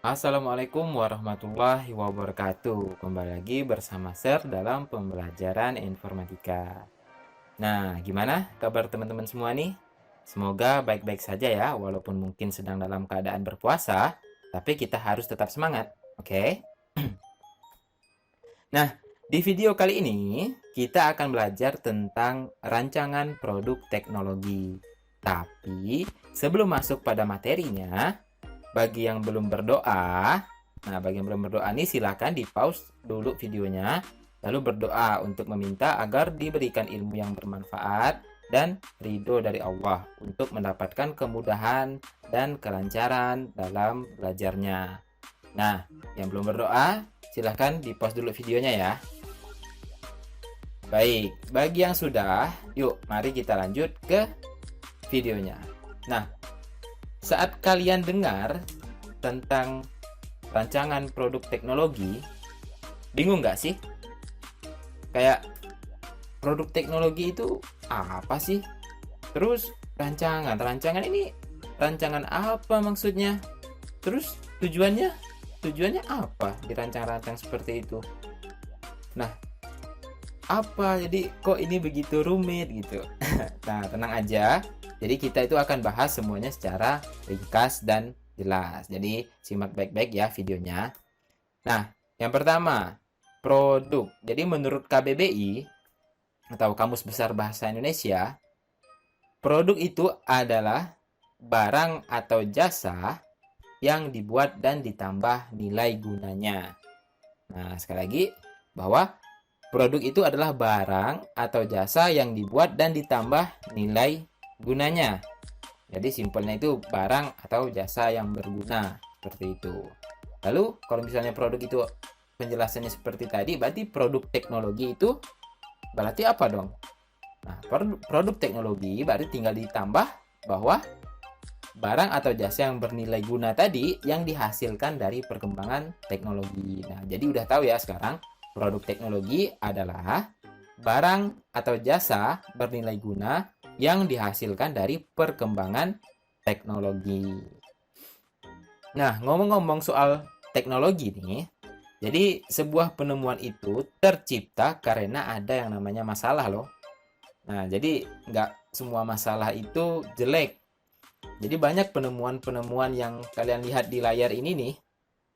Assalamualaikum warahmatullahi wabarakatuh. Kembali lagi bersama Sir dalam pembelajaran informatika. Nah, gimana kabar teman-teman semua nih? Semoga baik-baik saja ya, walaupun mungkin sedang dalam keadaan berpuasa, tapi kita harus tetap semangat, oke? Nah, di video kali ini kita akan belajar tentang rancangan produk teknologi. Tapi sebelum masuk pada materinya, bagi yang belum berdoa, bagi yang belum berdoa nih silakan di pause dulu videonya, lalu berdoa untuk meminta agar diberikan ilmu yang bermanfaat dan ridho dari Allah untuk mendapatkan kemudahan dan kelancaran dalam belajarnya. Nah, yang belum berdoa, silahkan di pause dulu videonya ya. Baik, bagi yang sudah, yuk mari kita lanjut ke videonya. Nah, saat kalian dengar tentang rancangan produk teknologi, bingung nggak sih? Kayak produk teknologi itu apa sih? Terus rancangan ini rancangan apa maksudnya? Terus tujuannya apa dirancang-rancang seperti itu? Nah, apa jadi kok ini begitu rumit gitu? Nah, tenang aja. Jadi kita itu akan bahas semuanya secara ringkas dan jelas. Jadi simak baik-baik ya videonya. Nah, yang pertama, produk. Jadi menurut KBBI atau Kamus Besar Bahasa Indonesia, produk itu adalah barang atau jasa yang dibuat dan ditambah nilai gunanya. Nah, sekali lagi bahwa produk itu adalah barang atau jasa yang dibuat dan ditambah nilai gunanya. Jadi simpelnya itu barang atau jasa yang berguna, seperti itu. Lalu kalau misalnya produk itu penjelasannya seperti tadi, berarti produk teknologi itu berarti apa dong? Nah, produk teknologi berarti tinggal ditambah bahwa barang atau jasa yang bernilai guna tadi yang dihasilkan dari perkembangan teknologi. Nah, jadi udah tahu ya sekarang produk teknologi adalah barang atau jasa bernilai guna yang dihasilkan dari perkembangan teknologi. Nah, ngomong-ngomong soal teknologi nih, jadi sebuah penemuan itu tercipta karena ada yang namanya masalah loh. Nah, jadi nggak semua masalah itu jelek. Jadi banyak penemuan-penemuan yang kalian lihat di layar ini nih.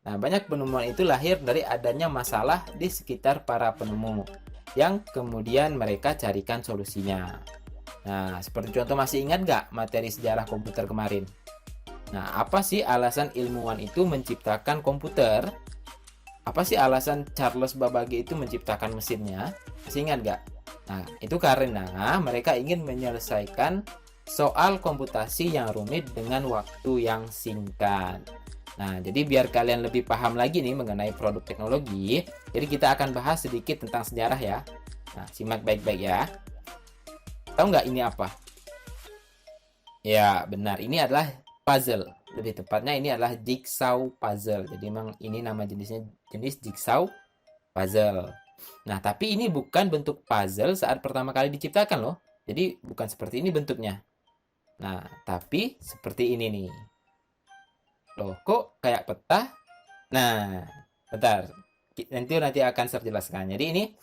Nah, banyak penemuan itu lahir dari adanya masalah di sekitar para penemu yang kemudian mereka carikan solusinya. Nah, seperti contoh masih ingat nggak materi sejarah komputer kemarin? Nah, apa sih alasan ilmuwan itu menciptakan komputer? Apa sih alasan Charles Babbage itu menciptakan mesinnya? Masih ingat nggak? Nah, itu karena mereka ingin menyelesaikan soal komputasi yang rumit dengan waktu yang singkat. Nah, jadi biar kalian lebih paham lagi nih mengenai produk teknologi, jadi kita akan bahas sedikit tentang sejarah ya. Nah, simak baik-baik ya. Tahu nggak ini apa? Ya, benar. Ini adalah puzzle. Lebih tepatnya ini adalah jigsaw puzzle. Jadi memang ini nama jenisnya jenis jigsaw puzzle. Nah, tapi ini bukan bentuk puzzle saat pertama kali diciptakan loh. Jadi bukan seperti ini bentuknya. Nah, tapi seperti ini nih. Loh, kok kayak peta? Nah, bentar. Nanti akan saya jelaskan. Jadi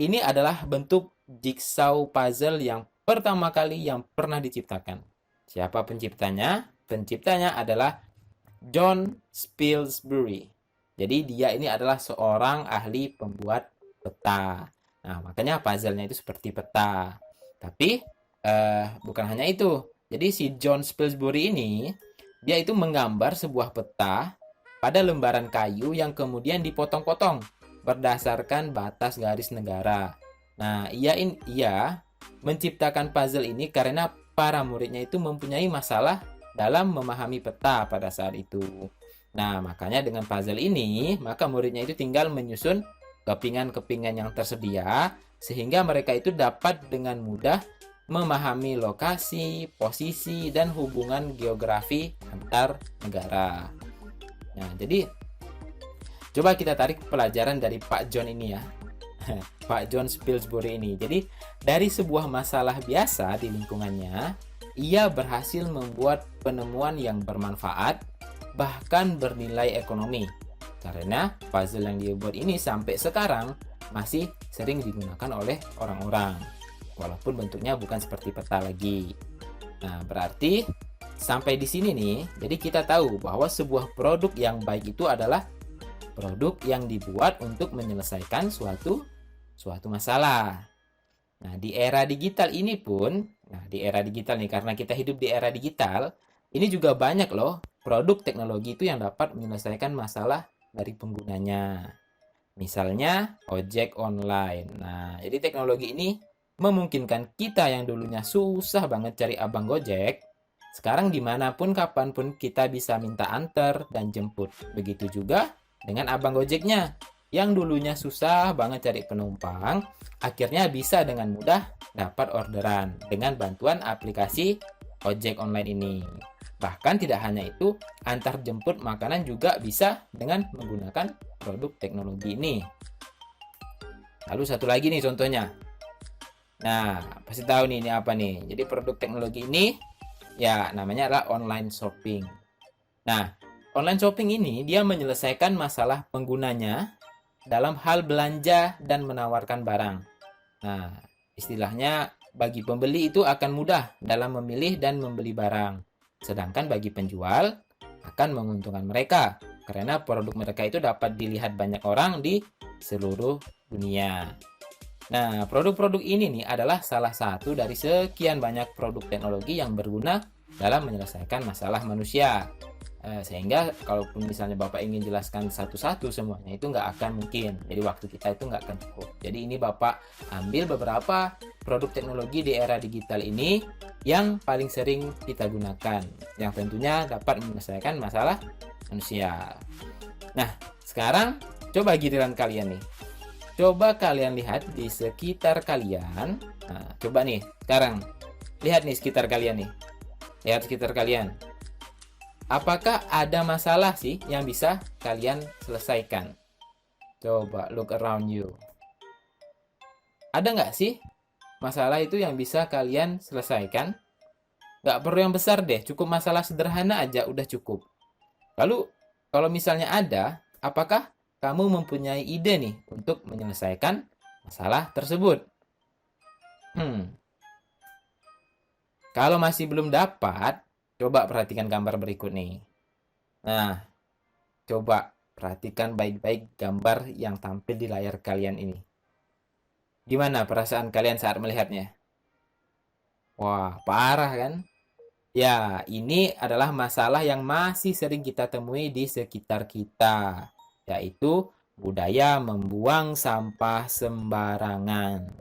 ini adalah bentuk jigsaw puzzle yang pertama kali yang pernah diciptakan. Siapa penciptanya? Penciptanya adalah John Spilsbury. Jadi dia ini adalah seorang ahli pembuat peta. Nah, makanya puzzle-nya itu seperti peta. Tapi bukan hanya itu. Jadi si John Spilsbury ini dia itu menggambar sebuah peta pada lembaran kayu yang kemudian dipotong-potong berdasarkan batas garis negara. Nah, ia menciptakan puzzle ini karena para muridnya itu mempunyai masalah dalam memahami peta pada saat itu. Nah, makanya dengan puzzle ini, maka muridnya itu tinggal menyusun kepingan-kepingan yang tersedia sehingga mereka itu dapat dengan mudah memahami lokasi, posisi, dan hubungan geografi antar negara. Nah, jadi coba kita tarik pelajaran dari Pak John ini ya. Pak John Spilsbury ini. Jadi, dari sebuah masalah biasa di lingkungannya, ia berhasil membuat penemuan yang bermanfaat bahkan bernilai ekonomi. Karena puzzle yang dia buat ini sampai sekarang masih sering digunakan oleh orang-orang, walaupun bentuknya bukan seperti peta lagi. Nah, berarti sampai di sini nih, jadi kita tahu bahwa sebuah produk yang baik itu adalah produk yang dibuat untuk menyelesaikan suatu masalah. Nah, di era digital ini pun, di era digital nih, karena kita hidup di era digital, ini juga banyak loh produk teknologi itu yang dapat menyelesaikan masalah dari penggunanya. Misalnya, ojek online. Nah, jadi teknologi ini memungkinkan kita yang dulunya susah banget cari abang Gojek, sekarang dimanapun kapanpun kita bisa minta antar dan jemput. Begitu juga dengan abang Gojeknya, yang dulunya susah banget cari penumpang, akhirnya bisa dengan mudah dapat orderan dengan bantuan aplikasi ojek online ini. Bahkan tidak hanya itu, antar jemput makanan juga bisa dengan menggunakan produk teknologi ini. Lalu satu lagi nih contohnya. Nah, pasti tahu nih ini apa nih. Jadi produk teknologi ini ya namanya adalah online shopping. Nah, online shopping ini dia menyelesaikan masalah penggunanya dalam hal belanja dan menawarkan barang. Nah, istilahnya bagi pembeli itu akan mudah dalam memilih dan membeli barang. Sedangkan bagi penjual akan menguntungkan mereka karena produk mereka itu dapat dilihat banyak orang di seluruh dunia. Nah, produk-produk ini nih adalah salah satu dari sekian banyak produk teknologi yang berguna dalam menyelesaikan masalah manusia. Sehingga kalaupun misalnya Bapak ingin jelaskan satu-satu semuanya itu nggak akan mungkin. Jadi waktu kita itu nggak akan cukup. Jadi ini Bapak ambil beberapa produk teknologi di era digital ini yang paling sering kita gunakan, yang tentunya dapat menyelesaikan masalah manusia. Nah, sekarang coba giliran kalian nih. Coba kalian lihat di sekitar kalian. Nah, coba nih sekarang lihat nih sekitar kalian nih. Lihat sekitar kalian. Apakah ada masalah sih yang bisa kalian selesaikan? Coba look around you. Ada nggak sih masalah itu yang bisa kalian selesaikan? Nggak perlu yang besar deh, cukup masalah sederhana aja udah cukup. Lalu, kalau misalnya ada, apakah kamu mempunyai ide nih untuk menyelesaikan masalah tersebut? Kalau masih belum dapat, coba perhatikan gambar berikut nih. Nah, coba perhatikan baik-baik gambar yang tampil di layar kalian ini. Gimana perasaan kalian saat melihatnya? Wah, parah kan? Ya, ini adalah masalah yang masih sering kita temui di sekitar kita, yaitu budaya membuang sampah sembarangan.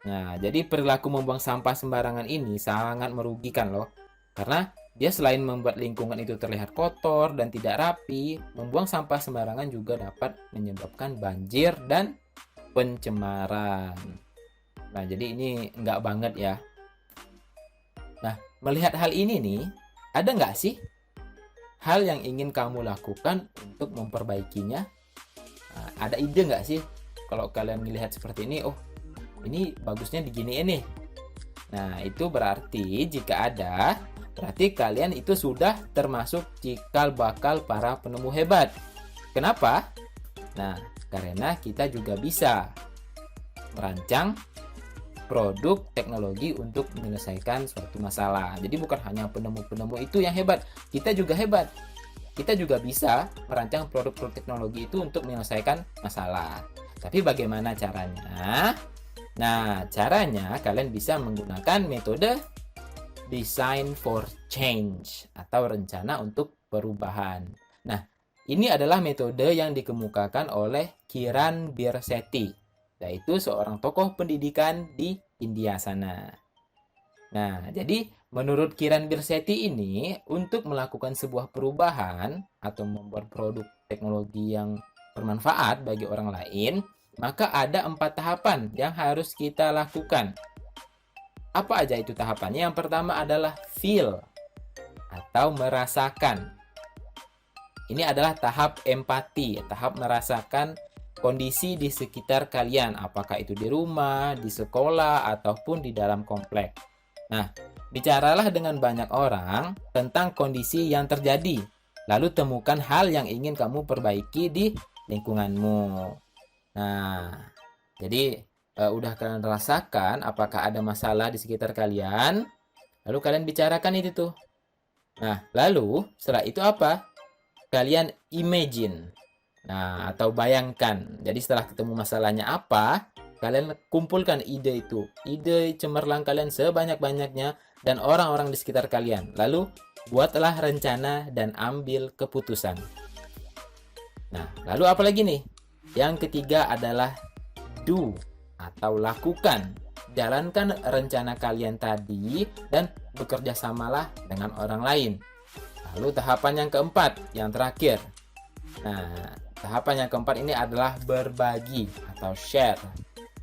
Nah, jadi perilaku membuang sampah sembarangan ini sangat merugikan loh. Karena dia selain membuat lingkungan itu terlihat kotor dan tidak rapi, membuang sampah sembarangan juga dapat menyebabkan banjir dan pencemaran. Nah, jadi ini enggak banget ya. Nah, melihat hal ini nih, ada nggak sih hal yang ingin kamu lakukan untuk memperbaikinya? Nah, ada ide nggak sih kalau kalian melihat seperti ini, oh ini bagusnya diginiin nih. Nah, itu berarti jika ada, berarti kalian itu sudah termasuk cikal bakal para penemu hebat. Kenapa? Nah, karena kita juga bisa merancang produk teknologi untuk menyelesaikan suatu masalah. Jadi bukan hanya penemu-penemu itu yang hebat, kita juga hebat. Kita juga bisa merancang produk-produk teknologi itu untuk menyelesaikan masalah. Tapi bagaimana caranya? Nah, caranya kalian bisa menggunakan metode Design for Change atau rencana untuk perubahan. Nah, ini adalah metode yang dikemukakan oleh Kiran Birsetti, yaitu seorang tokoh pendidikan di India sana. Nah, jadi menurut Kiran Birsetti ini, untuk melakukan sebuah perubahan atau membuat produk teknologi yang bermanfaat bagi orang lain, maka ada 4 tahapan yang harus kita lakukan. Apa aja itu tahapannya? Yang pertama adalah feel atau merasakan. Ini adalah tahap empati, tahap merasakan kondisi di sekitar kalian, apakah itu di rumah, di sekolah, ataupun di dalam komplek. Nah, bicaralah dengan banyak orang tentang kondisi yang terjadi Lalu temukan hal yang ingin kamu perbaiki di lingkunganmu. Nah, jadi udah kalian rasakan apakah ada masalah di sekitar kalian, lalu kalian bicarakan itu tuh. Nah, lalu setelah itu apa? Kalian imagine. Nah, atau bayangkan. Jadi setelah ketemu masalahnya apa, kalian kumpulkan ide itu. Ide cemerlang kalian sebanyak-banyaknya dan orang-orang di sekitar kalian. Lalu buatlah rencana dan ambil keputusan. Nah, lalu apa lagi nih? Yang ketiga adalah do atau lakukan. Jalankan rencana kalian tadi dan bekerja samalah dengan orang lain. Lalu tahapan yang keempat, yang terakhir. Nah, tahapan yang keempat ini adalah berbagi atau share.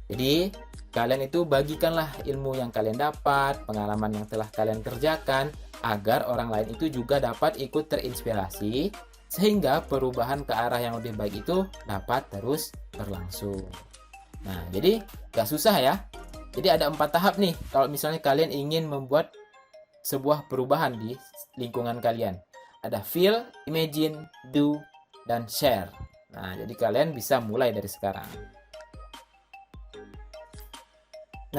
Jadi, kalian itu bagikanlah ilmu yang kalian dapat, pengalaman yang telah kalian kerjakan, agar orang lain itu juga dapat ikut terinspirasi, sehingga perubahan ke arah yang lebih baik itu dapat terus berlangsung. Nah, jadi gak susah ya. Jadi ada 4 tahap nih, kalau misalnya kalian ingin membuat sebuah perubahan di lingkungan kalian. Ada feel, imagine, do, dan share. Nah, jadi kalian bisa mulai dari sekarang.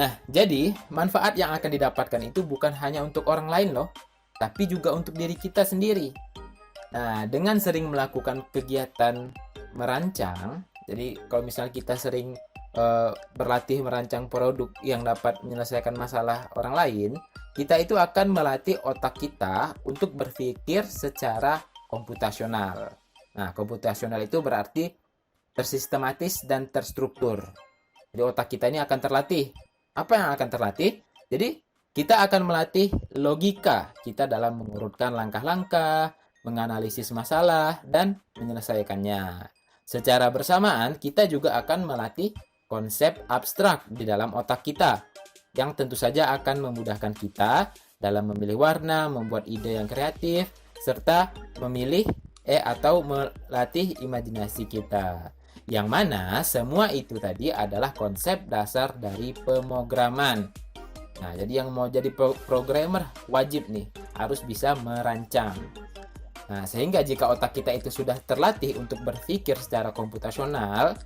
Nah, jadi manfaat yang akan didapatkan itu bukan hanya untuk orang lain loh, tapi juga untuk diri kita sendiri. Nah, dengan sering melakukan kegiatan merancang, jadi kalau misalnya kita sering berlatih merancang produk yang dapat menyelesaikan masalah orang lain, kita itu akan melatih otak kita untuk berpikir secara komputasional. Nah, komputasional itu berarti tersistematis dan terstruktur. Jadi otak kita ini akan terlatih. Apa yang akan terlatih? Jadi kita akan melatih logika kita dalam mengurutkan langkah-langkah, menganalisis masalah, dan menyelesaikannya. Secara bersamaan, kita juga akan melatih konsep abstrak di dalam otak kita, yang tentu saja akan memudahkan kita dalam memilih warna, membuat ide yang kreatif, serta memilih atau melatih imajinasi kita. Yang mana semua itu tadi adalah konsep dasar dari pemrograman. Nah, jadi yang mau jadi programmer wajib nih harus bisa merancang. Nah, sehingga jika otak kita itu sudah terlatih untuk berpikir secara komputasional,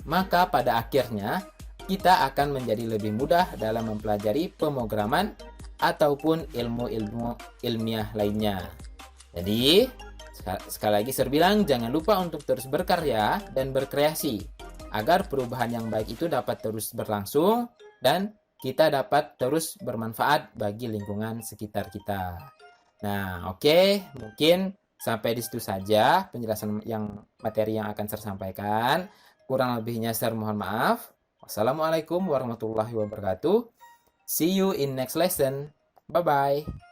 maka pada akhirnya kita akan menjadi lebih mudah dalam mempelajari pemrograman ataupun ilmu-ilmu ilmiah lainnya. Jadi, sekali lagi saya bilang, jangan lupa untuk terus berkarya dan berkreasi agar perubahan yang baik itu dapat terus berlangsung dan kita dapat terus bermanfaat bagi lingkungan sekitar kita. Nah, oke, mungkin sampai di situ saja penjelasan materi yang akan saya sampaikan. Kurang lebihnya saya mohon maaf. Wassalamualaikum warahmatullahi wabarakatuh. See you in next lesson. Bye-bye.